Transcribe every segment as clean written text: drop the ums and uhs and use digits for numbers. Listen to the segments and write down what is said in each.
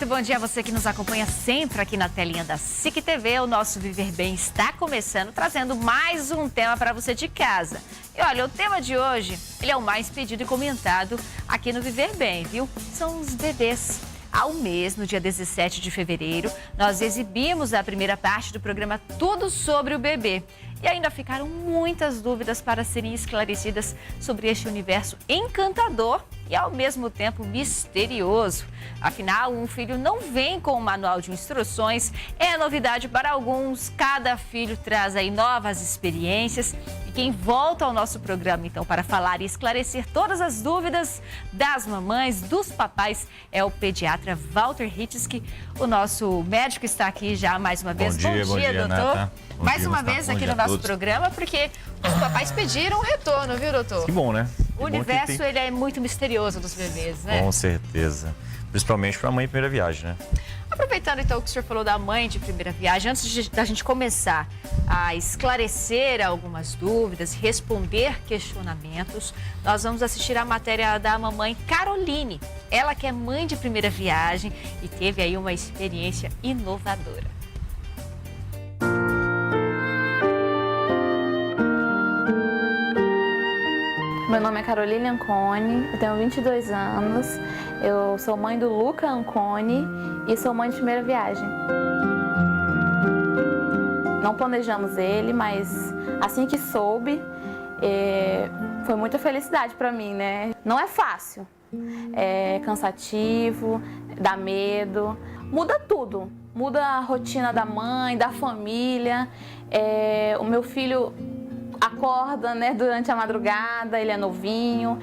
muito bom dia a você que nos acompanha sempre aqui na telinha da SIC TV. O nosso Viver Bem está começando, trazendo mais um tema para você de casa. E olha, o tema de hoje, ele é o mais pedido e comentado aqui no Viver Bem, viu? São os bebês. Há um mês, no dia 17 de fevereiro, nós exibimos a primeira parte do programa Tudo sobre o Bebê. E ainda ficaram muitas dúvidas para serem esclarecidas sobre este universo encantador e, ao mesmo tempo, misterioso. Afinal, um filho não vem com um manual de instruções, é novidade para alguns, cada filho traz aí novas experiências. E quem volta ao nosso programa, então, para falar e esclarecer todas as dúvidas das mamães, dos papais, é o pediatra Walter Hitzky. O nosso médico está aqui já mais uma vez. Bom dia, doutor. Nata. Mais uma vez aqui no nosso programa, porque os papais pediram um retorno, viu, doutor? Que bom, né? O universo, ele é muito misterioso dos bebês, né? Com certeza. Principalmente para a mãe em primeira viagem, né? Aproveitando, então, que o senhor falou da mãe de primeira viagem, antes da gente começar a esclarecer algumas dúvidas, responder questionamentos, nós vamos assistir a matéria da mamãe Caroline. Ela que é mãe de primeira viagem e teve aí uma experiência inovadora. Meu nome é Caroline Anconi, eu tenho 22 anos, eu sou mãe do Luca Anconi e sou mãe de primeira viagem. Não planejamos ele, mas assim que soube, foi muita felicidade para mim, né? Não é fácil, é cansativo, dá medo, muda tudo. Muda a rotina da mãe, da família, o meu filho acorda, né, durante a madrugada, ele é novinho,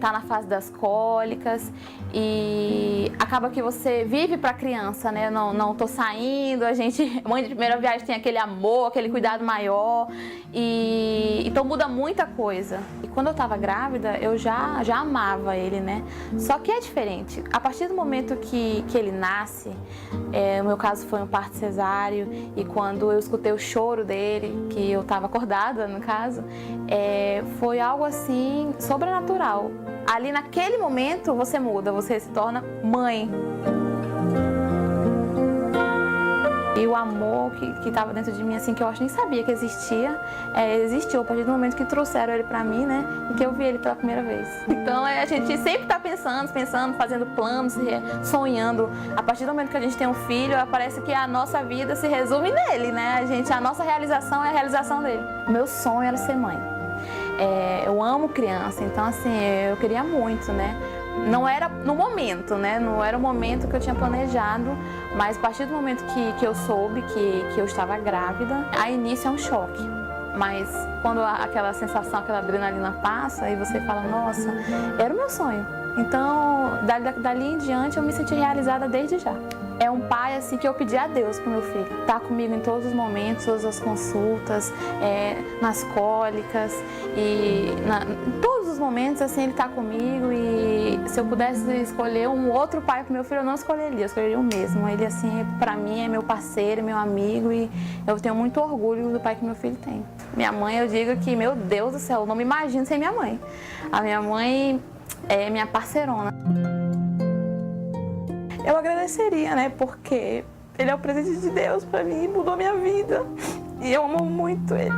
tá na fase das cólicas e acaba que você vive para a criança, né? Não tô saindo, a gente, mãe de primeira viagem, tem aquele amor, aquele cuidado maior e então muda muita coisa. E quando eu tava grávida, eu já amava ele, né? Só que é diferente. A partir do momento que ele nasce, no meu caso foi um parto cesáreo e quando eu escutei o choro dele, que eu tava acordada no caso, foi algo assim sobrenatural. Ali naquele momento você muda, você se torna mãe. E o amor que estava dentro de mim, assim, que eu acho que nem sabia que existia, existiu a partir do momento que trouxeram ele pra mim, né? E que eu vi ele pela primeira vez. Então a gente sempre tá pensando, fazendo planos, sonhando. A partir do momento que a gente tem um filho, parece que a nossa vida se resume nele, né? A nossa realização é a realização dele. O meu sonho era ser mãe. Eu amo criança, então assim, eu queria muito, né? Não era no momento, né? Não era o momento que eu tinha planejado, mas a partir do momento que eu soube que eu estava grávida, a início é um choque. Mas quando aquela sensação, aquela adrenalina passa e você fala, nossa, era o meu sonho. Então, dali em diante, eu me senti realizada desde já. É um pai assim que eu pedi a Deus pro meu filho. Tá comigo em todos os momentos, todas as consultas, nas cólicas e em todos os momentos assim ele tá comigo e se eu pudesse escolher um outro pai pro meu filho eu não escolheria, eu escolheria o mesmo. Ele assim para mim é meu parceiro, meu amigo e eu tenho muito orgulho do pai que meu filho tem. Minha mãe, eu digo que meu Deus do céu, eu não me imagino sem minha mãe. A minha mãe é minha parceirona. Eu agradeceria, né, porque ele é o presente de Deus pra mim, mudou minha vida e eu amo muito ele.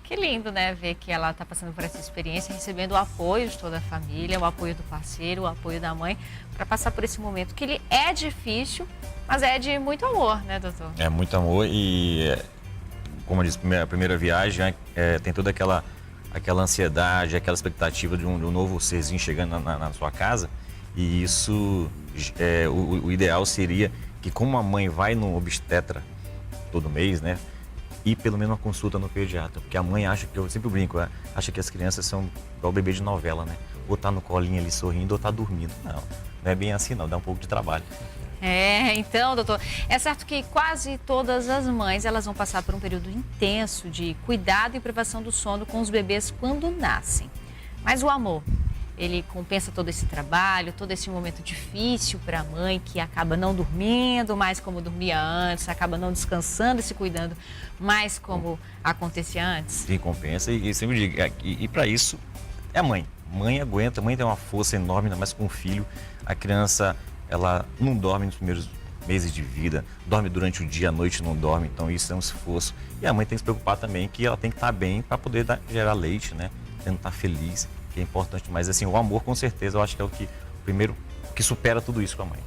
Que lindo, né, ver que ela está passando por essa experiência, recebendo o apoio de toda a família, o apoio do parceiro, o apoio da mãe, para passar por esse momento que ele é difícil, mas é de muito amor, né, doutor? É muito amor e, como eu disse, a primeira viagem tem toda aquela ansiedade, aquela expectativa de um novo serzinho chegando na sua casa. E isso, o ideal seria que, como a mãe vai no obstetra todo mês, né? E pelo menos uma consulta no pediatra. Porque a mãe acha que, eu sempre brinco, acha que as crianças são igual bebê de novela, né? Ou tá no colinho ali sorrindo ou tá dormindo. Não é bem assim não, dá um pouco de trabalho. Então, doutor, é certo que quase todas as mães, elas vão passar por um período intenso de cuidado e privação do sono com os bebês quando nascem. Mas o amor, ele compensa todo esse trabalho, todo esse momento difícil para a mãe, que acaba não dormindo mais como dormia antes, acaba não descansando e se cuidando mais como acontecia antes? Sim, compensa. E sempre digo, e para isso é a mãe. Mãe aguenta, mãe tem uma força enorme, ainda mais com o filho. A criança, ela não dorme nos primeiros meses de vida, dorme durante o dia, à noite não dorme, então isso é um esforço. E a mãe tem que se preocupar também que ela tem que estar bem para poder gerar leite, né? Tendo estar feliz, que é importante. Mas assim, o amor, com certeza, eu acho que é o primeiro que supera tudo isso com a mãe.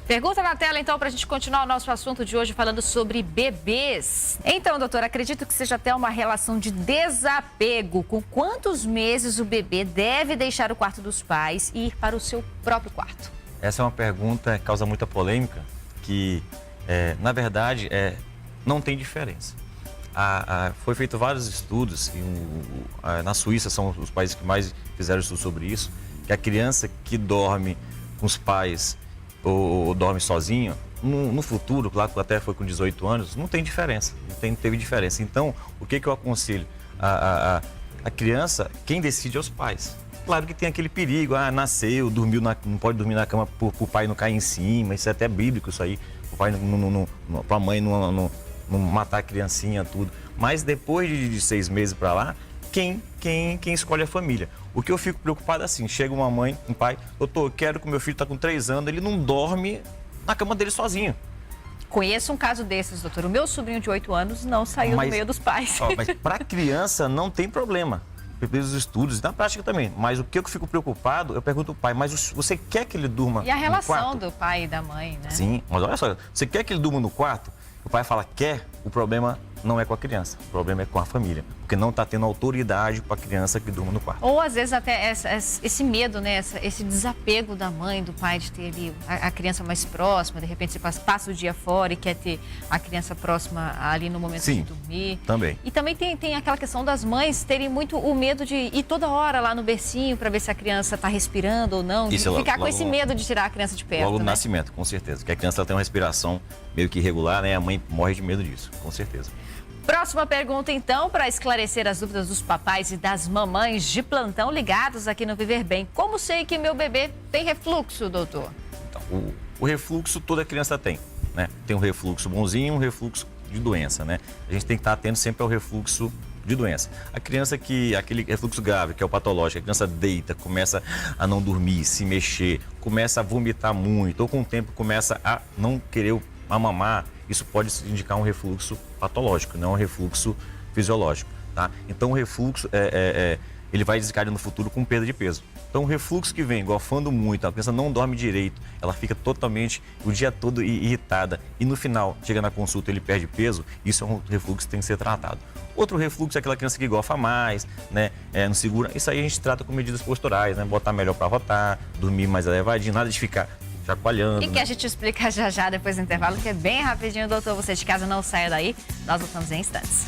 Pergunta na tela, então, para a gente continuar o nosso assunto de hoje falando sobre bebês. Então, doutora, acredito que seja até uma relação de desapego. Com quantos meses o bebê deve deixar o quarto dos pais e ir para o seu próprio quarto? Essa é uma pergunta que causa muita polêmica, que, na verdade, não tem diferença. Foi feito vários estudos, na Suíça são os países que mais fizeram estudos sobre isso, que a criança que dorme com os pais ou dorme sozinho, no futuro, claro que até foi com 18 anos, não tem diferença, não teve diferença. Então, o que eu aconselho? A criança, quem decide é os pais. Claro que tem aquele perigo, nasceu, dormiu, não pode dormir na cama para o pai não cair em cima, isso é até bíblico isso aí, o pai para a mãe não matar a criancinha, tudo. Mas depois de 6 meses para lá, quem escolhe a família. O que eu fico preocupado é assim, chega uma mãe, um pai, doutor, eu quero que o meu filho está com 3 anos, ele não dorme na cama dele sozinho. Conheço um caso desses, doutor. O meu sobrinho de 8 anos não saiu do meio dos pais. Mas para criança não tem problema. Pelos estudos e na prática também. Mas o que eu fico preocupado, eu pergunto ao pai, mas você quer que ele durma no quarto? E a relação do pai e da mãe, né? Sim, mas olha só, você quer que ele durma no quarto? O pai fala, quer, o problema não é com a criança, o problema é com a família. Porque não está tendo autoridade para a criança que durma no quarto. Ou às vezes até esse medo, né? Esse desapego da mãe, do pai de ter ali a criança mais próxima. De repente você passa o dia fora e quer ter a criança próxima ali no momento de dormir. Também. E também tem aquela questão das mães terem muito o medo de ir toda hora lá no bercinho para ver se a criança está respirando ou não. Isso, de ficar com esse medo de tirar a criança de perto. Logo no né? nascimento, com certeza. Porque a criança ela tem uma respiração meio que irregular, né? A mãe morre de medo disso, com certeza. Próxima pergunta, então, para esclarecer as dúvidas dos papais e das mamães de plantão ligados aqui no Viver Bem. Como sei que meu bebê tem refluxo, doutor? Então, o refluxo toda criança tem, né? Tem um refluxo bonzinho e um refluxo de doença, né? A gente tem que estar atento sempre ao refluxo de doença. A criança aquele refluxo grave, que é o patológico, a criança deita, começa a não dormir, se mexer, começa a vomitar muito, ou com o tempo começa a não querer mamar, isso pode indicar um refluxo patológico, não um refluxo fisiológico, tá? Então o refluxo ele vai desencadear no futuro com perda de peso. Então o refluxo que vem golfando muito, a criança não dorme direito, ela fica totalmente o dia todo irritada e no final, chega na consulta, ele perde peso, isso é um refluxo que tem que ser tratado. Outro refluxo é aquela criança que golfa mais, né? Não segura, isso aí a gente trata com medidas posturais, né? Botar melhor para rotar, dormir mais elevadinho, nada de ficar chacoalhando. E que a gente explica já depois do intervalo, que é bem rapidinho, doutor. Você de casa não saia daí, nós voltamos em instantes.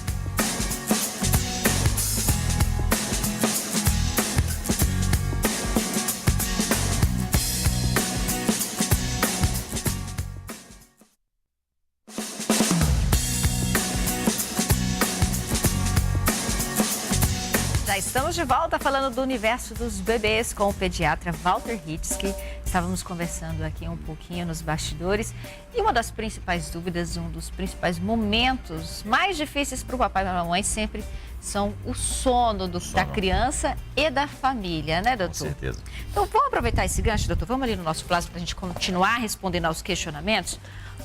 Já estamos de volta falando do universo dos bebês com o pediatra Walter Hitz, que estávamos conversando aqui um pouquinho nos bastidores. E uma das principais dúvidas, um dos principais momentos mais difíceis para o papai e a mamãe sempre são o sono da criança e da família, né, doutor? Com certeza. Então, vamos aproveitar esse gancho, doutor? Vamos ali no nosso plasma para a gente continuar respondendo aos questionamentos,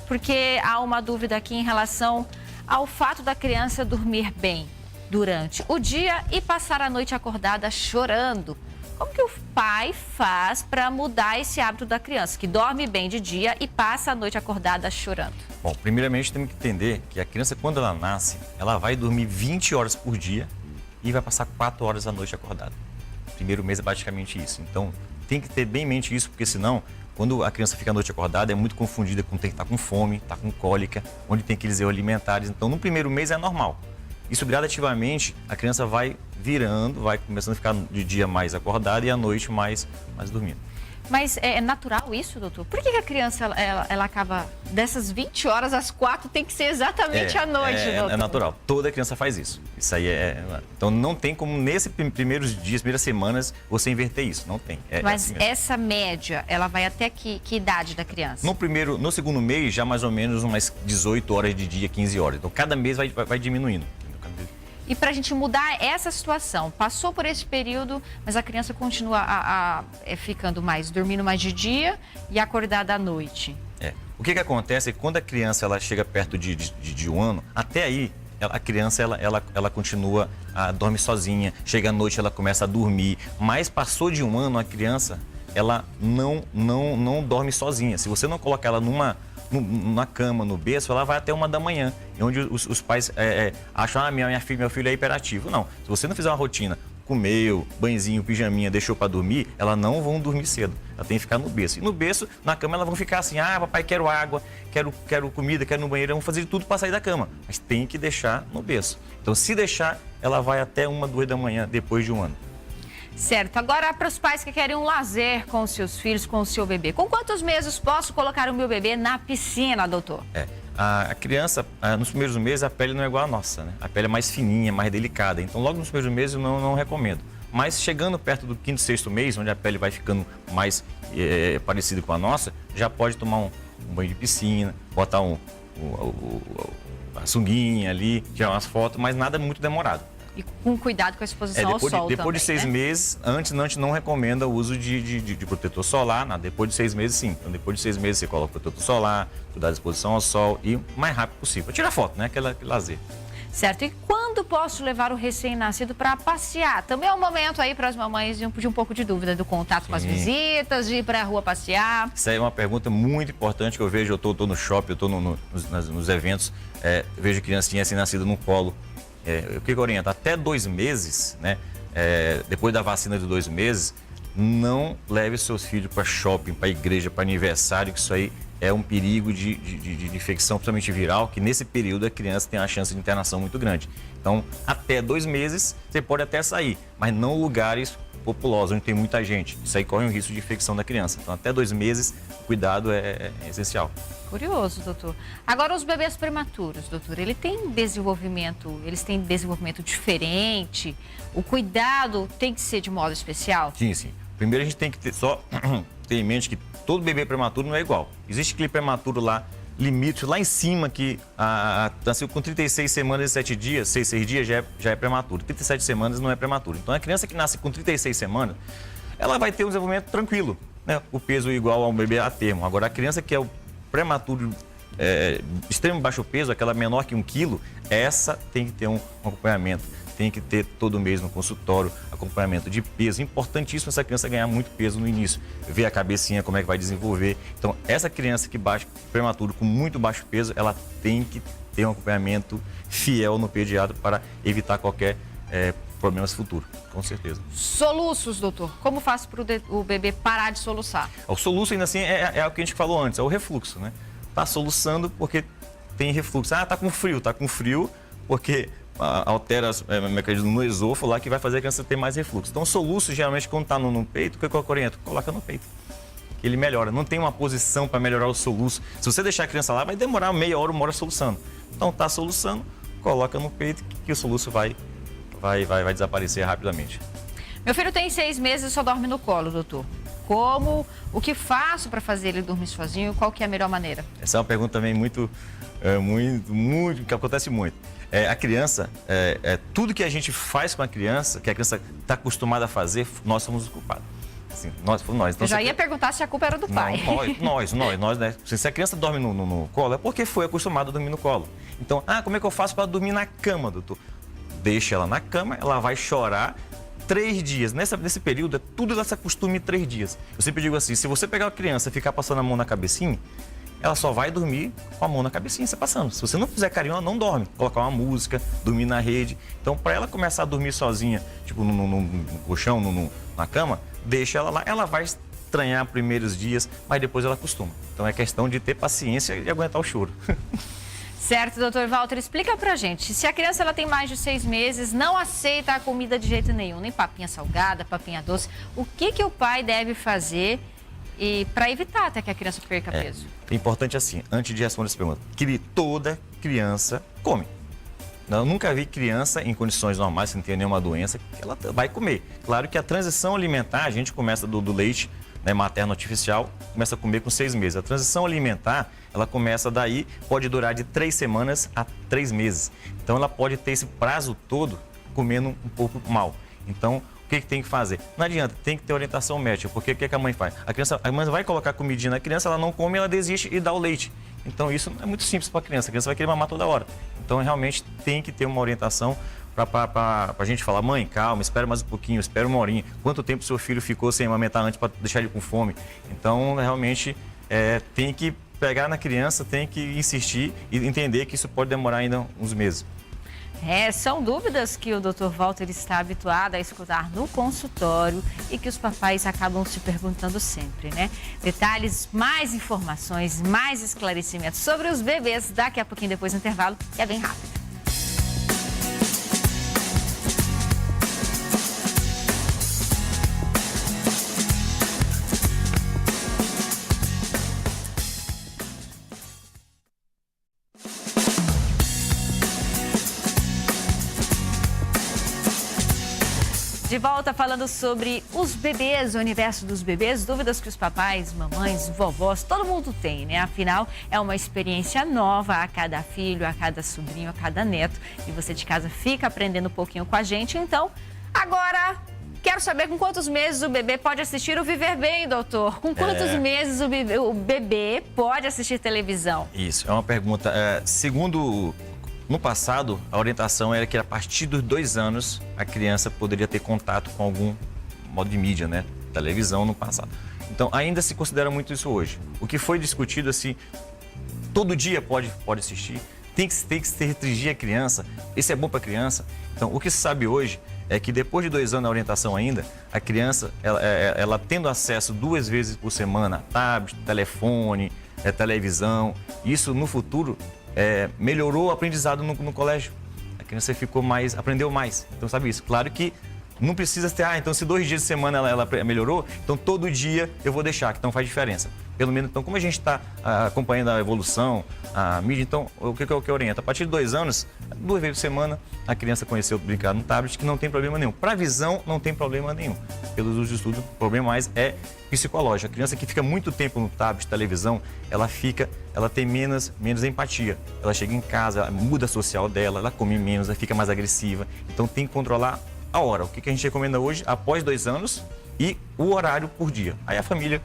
porque há uma dúvida aqui em relação ao fato da criança dormir bem durante o dia e passar a noite acordada chorando. Como que o pai faz para mudar esse hábito da criança, que dorme bem de dia e passa a noite acordada chorando? Bom, primeiramente temos que entender que a criança, quando ela nasce, ela vai dormir 20 horas por dia e vai passar 4 horas à noite acordada. Primeiro mês é basicamente isso. Então, tem que ter bem em mente isso, porque senão, quando a criança fica à noite acordada, é muito confundida com tem que estar com fome, está com cólica, onde tem aqueles erros alimentares. Então, no primeiro mês é normal. Isso gradativamente, a criança vai virando, vai começando a ficar de dia mais acordada e à noite mais dormindo. Mas é natural isso, doutor? Por que a criança, ela acaba dessas 20 horas, às 4, tem que ser exatamente à noite, doutor? É natural. Toda criança faz isso. Isso aí Então, não tem como, nesses primeiros dias, primeiras semanas, você inverter isso. Não tem. Mas assim mesmo. essa média, ela vai até que idade da criança? No segundo mês, já mais ou menos umas 18 horas de dia, 15 horas. Então, cada mês vai diminuindo. E para a gente mudar essa situação, passou por esse período, mas a criança continua ficando dormindo mais de dia e acordada à noite. O que acontece é que quando a criança ela chega perto de 1 ano, até aí a criança ela continua, dorme sozinha, chega à noite ela começa a dormir, mas passou de 1 ano a criança ela não dorme sozinha. Se você não colocar ela na cama, no berço, ela vai até 1 da manhã, onde os pais acham, meu filho é hiperativo. Não, se você não fizer uma rotina, comeu, banhozinho, pijaminha, deixou para dormir, elas não vão dormir cedo, ela tem que ficar no berço. E no berço, na cama, elas vão ficar assim, papai, quero água, quero comida, quero ir no banheiro, vão fazer de tudo para sair da cama, mas tem que deixar no berço. Então, se deixar, ela vai até 1, 2 da manhã, depois de 1 ano. Certo. Agora, para os pais que querem um lazer com os seus filhos, com o seu bebê, com quantos meses posso colocar o meu bebê na piscina, doutor? A criança, nos primeiros meses, a pele não é igual à nossa, né? A pele é mais fininha, mais delicada. Então, logo nos primeiros meses, eu não recomendo. Mas chegando perto do 5º, 6º mês, onde a pele vai ficando mais parecida com a nossa, já pode tomar um banho de piscina, botar a sunguinha ali, tirar umas fotos, mas nada muito demorado. E com cuidado com a exposição ao sol depois de 6 né? meses, antes não recomenda o uso de protetor solar, nada. Depois de 6 meses, sim. Então, depois de 6 meses, você coloca o protetor solar, cuidar da exposição ao sol e o mais rápido possível. Tirar foto, né? Aquele lazer. Certo. E quando posso levar o recém-nascido para passear? Também é um momento aí para as mamães de um pouco de dúvida do contato com as visitas, de ir para a rua passear. Isso aí é uma pergunta muito importante que eu vejo. Eu tô no shopping, eu tô nos eventos, vejo criancinha recém-nascida no colo. O que orienta? Até 2 meses, né? Depois da vacina de 2 meses, não leve seus filhos para shopping, para igreja, para aniversário, que isso aí é um perigo de infecção, principalmente viral, que nesse período a criança tem uma chance de internação muito grande. Então, até 2 meses, você pode até sair, mas não lugares populosos, onde tem muita gente. Isso aí corre um risco de infecção da criança. Então, até 2 meses, cuidado é essencial. Curioso, doutor. Agora, os bebês prematuros, doutor, eles têm desenvolvimento diferente? O cuidado tem que ser de modo especial? Sim. Primeiro, a gente tem que ter em mente que todo bebê prematuro não é igual. Existe aquele prematuro lá, limite, lá em cima, que nasceu com 36 semanas e 7 dias, 6 dias já é prematuro. 37 semanas não é prematuro. Então, a criança que nasce com 36 semanas, ela vai ter um desenvolvimento tranquilo, né? O peso igual ao bebê a termo. Agora, a criança que é o prematuro, extremo baixo peso, aquela menor que 1 quilo, essa tem que ter um acompanhamento. Tem que ter todo mês no consultório acompanhamento de peso. Importantíssimo essa criança ganhar muito peso no início. Ver a cabecinha, como é que vai desenvolver. Então, essa criança que prematuro com muito baixo peso, ela tem que ter um acompanhamento fiel no pediatra para evitar qualquer problemas futuros, com certeza. Soluços, doutor. Como faço para o bebê parar de soluçar? O soluço, ainda assim, é o que a gente falou antes, é o refluxo, né? Tá soluçando porque tem refluxo. Tá com frio porque altera o mecanismo no esôfago lá que vai fazer a criança ter mais refluxo. Então, o soluço, geralmente, quando tá no peito, o que eu oriento? Coloca no peito. Ele melhora. Não tem uma posição para melhorar o soluço. Se você deixar a criança lá, vai demorar meia hora, 1 hora soluçando. Então, tá soluçando, coloca no peito que o soluço vai desaparecer rapidamente. Meu filho tem 6 meses e só dorme no colo, doutor. O que faço para fazer ele dormir sozinho? Qual que é a melhor maneira? Essa é uma pergunta também muito que acontece muito. A criança, tudo que a gente faz com a criança, que a criança está acostumada a fazer, nós somos os culpados. Assim, nós. Então, eu já ia perguntar se a culpa era do pai. Nós, né? Se a criança dorme no colo, é porque foi acostumada a dormir no colo. Então, como é que eu faço para dormir na cama, doutor? Deixa ela na cama, ela vai chorar 3 dias. Nesse período, tudo ela se acostume 3 dias. Eu sempre digo assim, se você pegar uma criança e ficar passando a mão na cabecinha, ela só vai dormir com a mão na cabecinha, você passando. Se você não fizer carinho, ela não dorme. Colocar uma música, dormir na rede. Então, para ela começar a dormir sozinha, tipo no colchão, na cama, deixa ela lá. Ela vai estranhar os primeiros dias, mas depois ela acostuma. Então, é questão de ter paciência e aguentar o choro. Certo, doutor Walter, explica pra gente. Se a criança ela tem mais de 6 meses, não aceita a comida de jeito nenhum, nem papinha salgada, papinha doce, o que o pai deve fazer E para evitar até que a criança perca peso. É importante assim, antes de responder essa pergunta, que toda criança come. Eu nunca vi criança em condições normais, sem ter nenhuma doença, que ela vai comer. Claro que a transição alimentar, a gente começa do leite, né, materno artificial, começa a comer com 6 meses. A transição alimentar, ela começa daí, pode durar de 3 semanas a 3 meses. Então ela pode ter esse prazo todo comendo um pouco mal. Então, o que tem que fazer? Não adianta, tem que ter orientação médica, porque o que a mãe faz? A mãe vai colocar comidinha na criança, ela não come, ela desiste e dá o leite. Então isso é muito simples para a criança vai querer mamar toda hora. Então realmente tem que ter uma orientação para a gente falar, mãe, calma, espera mais um pouquinho, espera uma horinha. Quanto tempo seu filho ficou sem amamentar antes para deixar ele com fome? Então realmente tem que pegar na criança, tem que insistir e entender que isso pode demorar ainda uns meses. São dúvidas que o Dr. Walter está habituado a escutar no consultório e que os papais acabam se perguntando sempre, né? Detalhes, mais informações, mais esclarecimentos sobre os bebês daqui a pouquinho depois do intervalo, que é bem rápido. De volta falando sobre os bebês, o universo dos bebês, dúvidas que os papais, mamães, vovós, todo mundo tem, né? Afinal, é uma experiência nova a cada filho, a cada sobrinho, a cada neto. E você de casa fica aprendendo um pouquinho com a gente. Então, agora, quero saber com quantos meses o bebê pode assistir o Viver Bem, doutor? Com quantos meses o bebê pode assistir televisão? Isso, é uma pergunta. Segundo... No passado, a orientação era que a partir dos 2 anos a criança poderia ter contato com algum modo de mídia, né? Televisão no passado. Então, ainda se considera muito isso hoje. O que foi discutido assim, todo dia pode assistir, tem que se restringir a criança, isso é bom para a criança. Então, o que se sabe hoje é que depois de 2 anos da orientação ainda, a criança, ela tendo acesso 2 vezes por semana a tablet, telefone, televisão, isso no futuro... melhorou o aprendizado no colégio. A criança aprendeu mais. Então, sabe isso? Claro que não precisa ter, então se 2 dias de semana ela melhorou, então todo dia eu vou deixar, que então faz diferença. Pelo menos, então, como a gente está acompanhando a evolução, a mídia, então, o que eu oriento? A partir de 2 anos, 2 vezes por semana, a criança conheceu brincar no tablet, que não tem problema nenhum. Para a visão, não tem problema nenhum. Pelos usos de estudo, o problema mais é psicológico. A criança que fica muito tempo no tablet, televisão, ela tem menos empatia. Ela chega em casa, ela muda a social dela, ela come menos, ela fica mais agressiva. Então, tem que controlar a hora. O que a gente recomenda hoje, após 2 anos, e o horário por dia. Aí a família...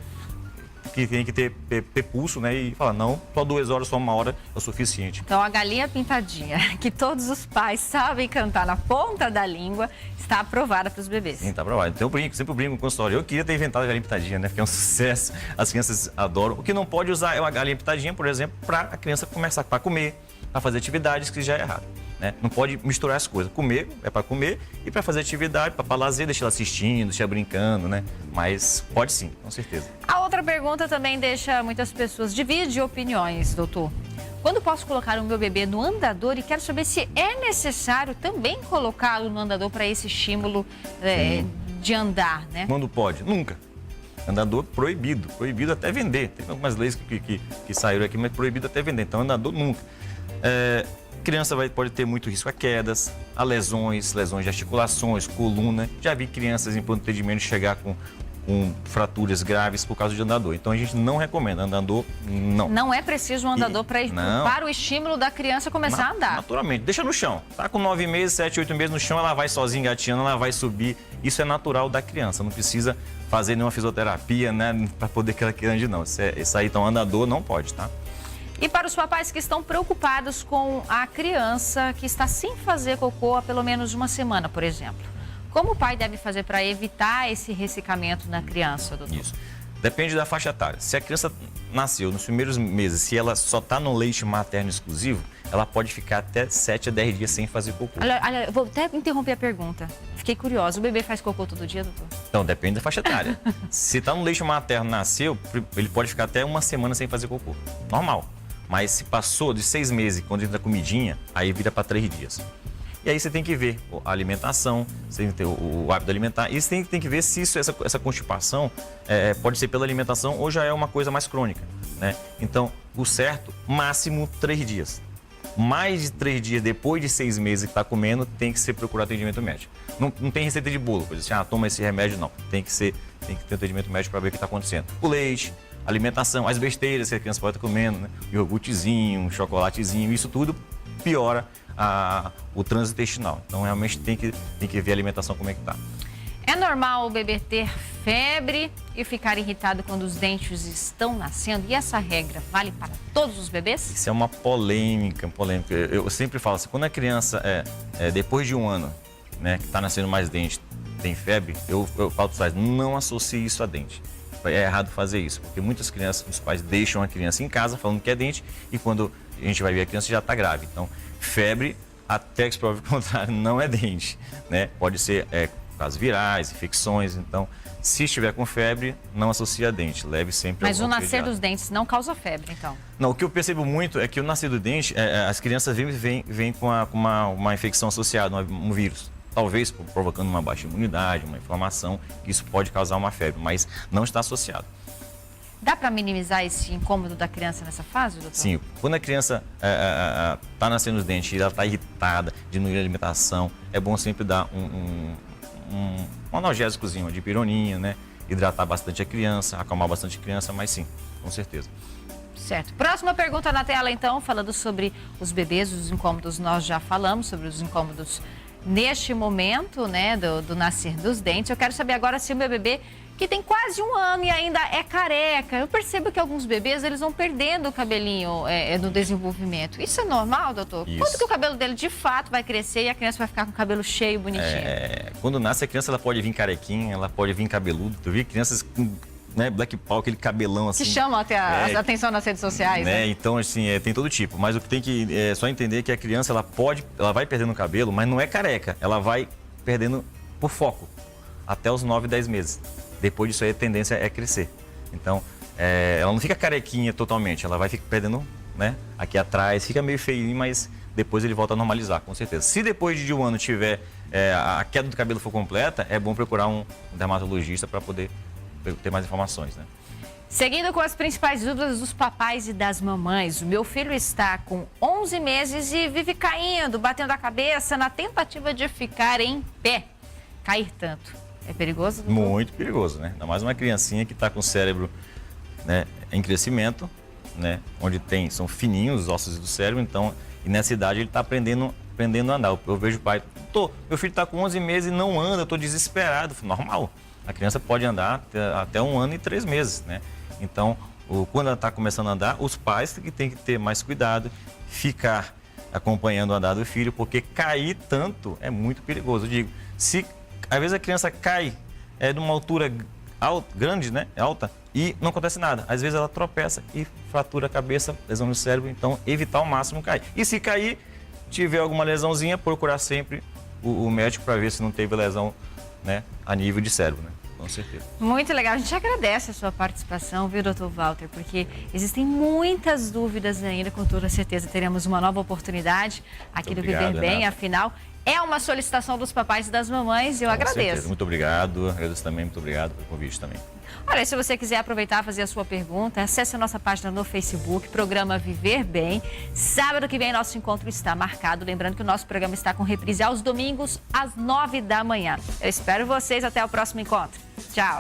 que tem que ter pulso, né? E falar, não, só 2 horas, só 1 hora é o suficiente. Então, a galinha pintadinha, que todos os pais sabem cantar na ponta da língua, está aprovada para os bebês. Sim, está aprovada. Então, eu sempre brinco com o consultório. Eu queria ter inventado a galinha pintadinha, né? Porque é um sucesso, as crianças adoram. O que não pode usar é uma galinha pintadinha, por exemplo, para a criança começar para comer, para fazer atividades, que já é errado. Né? Não pode misturar as coisas. Comer é para comer e para fazer atividade, para lazer, deixar ela assistindo, deixar ela brincando, né? Mas pode sim, com certeza. A outra pergunta também deixa muitas pessoas, divide opiniões, doutor. Quando posso colocar o meu bebê no andador e quero saber se é necessário também colocá-lo no andador para esse estímulo de andar, né? Quando pode? Nunca. Andador proibido até vender. Tem algumas leis que saíram aqui, mas proibido até vender. Então, andador nunca. Criança pode ter muito risco a quedas, a lesões de articulações, coluna. Já vi crianças em pronto atendimento chegar com fraturas graves por causa de andador. Então a gente não recomenda andador, não. Não é preciso um andador para o estímulo da criança começar a andar. Naturalmente, deixa no chão. Tá com 9 meses, 7, 8 meses no chão, ela vai sozinha engatinhando, ela vai subir. Isso é natural da criança, não precisa fazer nenhuma fisioterapia, né, para poder que ela ande, não. Isso aí, então, andador não pode, tá? E para os papais que estão preocupados com a criança que está sem fazer cocô há pelo menos 1 semana, por exemplo. Como o pai deve fazer para evitar esse ressecamento na criança, doutor? Isso. Depende da faixa etária. Se a criança nasceu nos primeiros meses, se ela só está no leite materno exclusivo, ela pode ficar até 7 a 10 dias sem fazer cocô. Olha, vou até interromper a pergunta. Fiquei curiosa. O bebê faz cocô todo dia, doutor? Então, depende da faixa etária. Se está no leite materno, nasceu, ele pode ficar até 1 semana sem fazer cocô. Normal. Mas se passou de 6 meses, quando entra a comidinha, aí vira para 3 dias. E aí você tem que ver a alimentação, você tem que ter o hábito alimentar, e você tem que ver se essa constipação pode ser pela alimentação ou já é uma coisa mais crônica, né? Então, o certo, máximo 3 dias. Mais de 3 dias depois de 6 meses que está comendo, tem que ser procurar atendimento médico. Não tem receita de bolo, por exemplo, toma esse remédio, não. Tem que ter atendimento médico para ver o que está acontecendo. O leite, alimentação, as besteiras que a criança pode estar comendo, né? Iogurtezinho, um chocolatezinho, isso tudo piora o trânsito intestinal. Então, realmente tem que ver a alimentação como é que está. É normal o bebê ter febre e ficar irritado quando os dentes estão nascendo? E essa regra vale para todos os bebês? Isso é uma polêmica. Eu sempre falo assim, quando a criança, depois de 1 ano, né, que está nascendo mais dente, tem febre, eu falo para os pais, não associe isso a dente. É errado fazer isso, porque muitas crianças, os pais deixam a criança em casa falando que é dente e quando a gente vai ver a criança já está grave. Então, febre, até que se prove o contrário, não é dente, né? Pode ser casos virais, infecções. Então, se estiver com febre, não associe a dente, leve sempre ao Mas o nascer pediatra. dos dentes não causa febre, então? Não, o que eu percebo muito é que o nascer do dente, as crianças vêm com uma infecção associada, um vírus. Talvez provocando uma baixa imunidade, uma inflamação, isso pode causar uma febre, mas não está associado. Dá para minimizar esse incômodo da criança nessa fase, doutor? Sim, quando a criança está nascendo os dentes e ela está irritada, diminuir a alimentação, é bom sempre dar um analgésicozinho, uma dipironinha, né? Hidratar bastante a criança, acalmar bastante a criança, mas sim, com certeza. Certo. Próxima pergunta na tela, então, falando sobre os bebês, os incômodos, nós já falamos sobre os incômodos neste momento, né, do nascer dos dentes. Eu quero saber agora se o meu bebê, que tem quase 1 ano e ainda é careca, eu percebo que alguns bebês, eles vão perdendo o cabelinho no desenvolvimento. Isso é normal, doutor? Isso. Quando que o cabelo dele, de fato, vai crescer e a criança vai ficar com o cabelo cheio, bonitinho? Quando nasce a criança, ela pode vir carequinha, ela pode vir cabeludo. Tu viu crianças com black power, aquele cabelão assim. Que chamam até a atenção nas redes sociais, né? Então, assim, tem todo tipo. Mas o que tem que só entender é que a criança, ela vai perdendo o cabelo, mas não é careca. Ela vai perdendo por foco até os 9, 10 meses. Depois disso aí, a tendência é crescer. Então, ela não fica carequinha totalmente, ela vai ficar perdendo, né, aqui atrás, fica meio feinho, mas depois ele volta a normalizar, com certeza. Se depois de 1 ano tiver a queda do cabelo for completa, é bom procurar um dermatologista para poder ter mais informações, né? Seguindo com as principais dúvidas dos papais e das mamães, o meu filho está com 11 meses e vive caindo, batendo a cabeça na tentativa de ficar em pé. Cair tanto. É perigoso? Doutor? Muito perigoso, né? Ainda mais uma criancinha que está com o cérebro, né, em crescimento, né? Onde são fininhos os ossos do cérebro, então, e nessa idade ele está aprendendo a andar. Eu vejo o pai, meu filho está com 11 meses e não anda, eu estou desesperado. Normal. A criança pode andar até 1 ano e 3 meses, né? Então, quando ela está começando a andar, os pais que têm que ter mais cuidado, ficar acompanhando o andar do filho, porque cair tanto é muito perigoso. Eu digo, às vezes a criança cai de uma altura grande, né, alta, e não acontece nada. Às vezes ela tropeça e fratura a cabeça, lesão no cérebro, então evitar ao máximo cair. E se cair, tiver alguma lesãozinha, procurar sempre o médico para ver se não teve lesão, né, a nível de cérebro, né? Com certeza. Muito legal. A gente agradece a sua participação, viu, doutor Walter? Porque existem muitas dúvidas ainda, com toda certeza teremos uma nova oportunidade aqui do Viver Bem, afinal, é uma solicitação dos papais e das mamães e eu agradeço. Certeza. Muito obrigado, agradeço também, muito obrigado pelo convite também. Olha, se você quiser aproveitar e fazer a sua pergunta, acesse a nossa página no Facebook, programa Viver Bem. Sábado que vem nosso encontro está marcado, lembrando que o nosso programa está com reprise aos domingos às 9 da manhã. Eu espero vocês até o próximo encontro. Tchau!